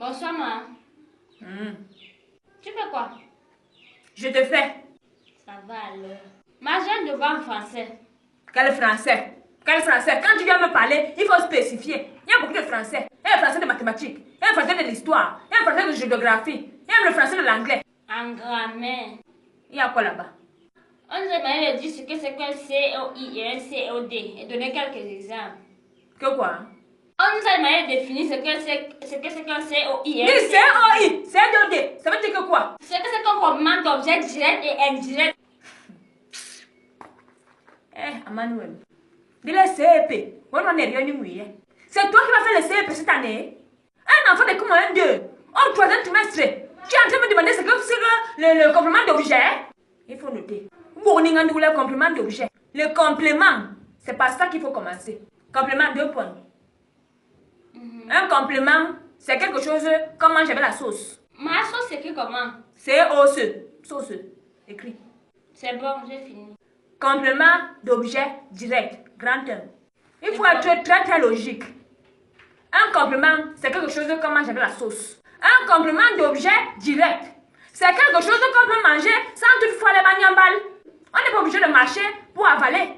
Bonsoir, maman. Tu fais quoi? Je te fais. Ça va alors. Ma j'ai un devoir en français. Quel français? Quel français? Quand tu viens me parler, il faut spécifier. Il y a beaucoup de français. Il y a le français de mathématiques. Il y a le français de l'histoire. Il y a le français de géographie. Il y a le français de l'anglais. En grammaire. Il y a quoi là-bas? On nous a demandé de dire ce que c'est qu'un COI et un COD et donner quelques exemples. Que quoi? On nous a demandé de définir ce que c'est qu'un COI et un Dis COI, COD, ça veut dire que quoi? Ce que c'est qu'un complément d'objet direct et indirect. Emmanuel, dis le CEP. On est réunis, oui. C'est toi qui vas faire le CEP cette année. Un enfant de comment un 2. Au troisième trimestre, tu es en train de me demander ce que c'est le complément d'objet. Il faut noter. Le complément d'objet. Le complément, c'est par ça qu'il faut commencer. Complément 2 points. Un complément, c'est quelque chose comme manger avec la sauce. Ma sauce s'écrit comment? C-O-C. Sauce. Écrit. C'est bon, j'ai fini. Complément d'objet direct. Grand 1. Il faut être très très logique. Un complément, c'est quelque chose comme manger avec la sauce. Un complément d'objet direct, c'est quelque chose qu'on peut manger sans toutefois les maniambales. On n'est pas obligé de marcher pour avaler.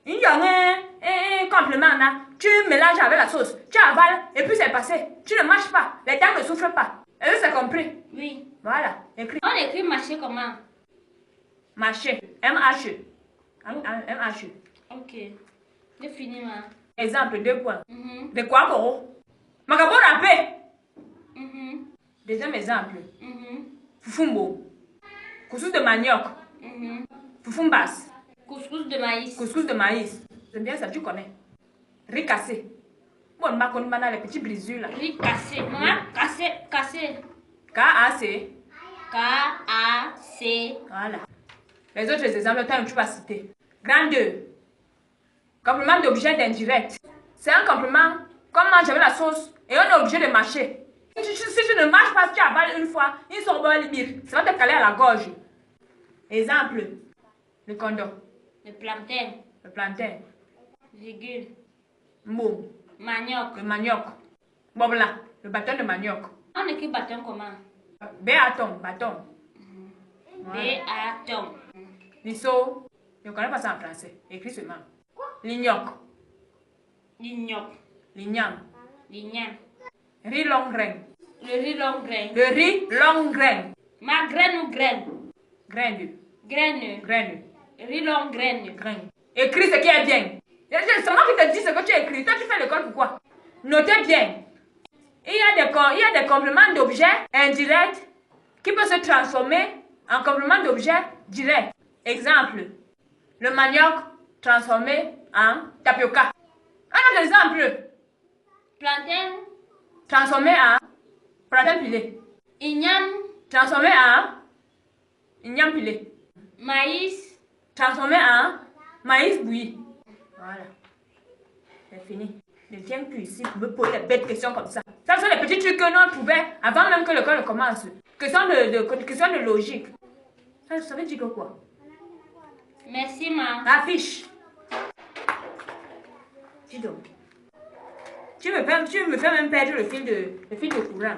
Il y a un complément là. Tu mélanges avec la sauce, tu avales et puis c'est passé. Tu ne marches pas, les dents ne souffrent pas. Est-ce que c'est compris? Oui. Voilà, écrit. On écrit marcher comment? Marcher, M-H-E. M-H-E. Ok. J'ai fini, ma. Exemple, 2 points. De quoi, Koro? Magabo rapé. Deuxième exemple. Fufumbo. Couscous de manioc. Fufumbas. Couscous de maïs. Couscous de maïs. C'est bien ça, tu connais. Riz cassé. Bon, ma connaît maintenant les petits brisures là. Riz cassé. Maman, cassé. K-A-C. K-A-C. Voilà. Les autres exemples, tu vas citer. Grand 2. Complément d'objet indirect. C'est un complément comme mange avec la sauce et on est obligé de marcher. Si tu ne marches pas, si tu avales une fois, ils sont bons limite. Ça va te caler à la gorge. Exemple. Le condom. Le plantain. Le plantain. Virgule. Mou. Manioc. Le manioc. Bobla. Le bâton de manioc. On écrit bâton comment? Béaton. Bâton. Béaton. Lisso. Je ne connais pas ça en français. Écris seulement. Lignoc. Lignoc. Lignam. Lignam. Riz long grain. Le riz long grain. Le riz long grain. Ma graine ou graine? Graine. Graine. Graine. Riz long graine. Grain. Écris ce qui est bien. C'est moi qui te dis ce que tu écris. Toi, tu fais l'école pourquoi? Notez bien. Il y a des compléments d'objets indirects qui peuvent se transformer en complément d'objets directs. Exemple. Le manioc transformé en tapioca. Un autre exemple. Plantain. Transformé en plantain pilé. Igname. Transformé en igname pilé. Maïs. Transformé en maïs bouilli. Voilà. C'est fini. Ne viens plus ici pour me poser des bêtes questions comme ça. Ça sont les petits trucs que nous on trouvait avant même que l'école ne commence. Question de logique. Ça veut dire que quoi? Merci, ma. Affiche. Dis donc. Tu me fais même perdre le fil de courant.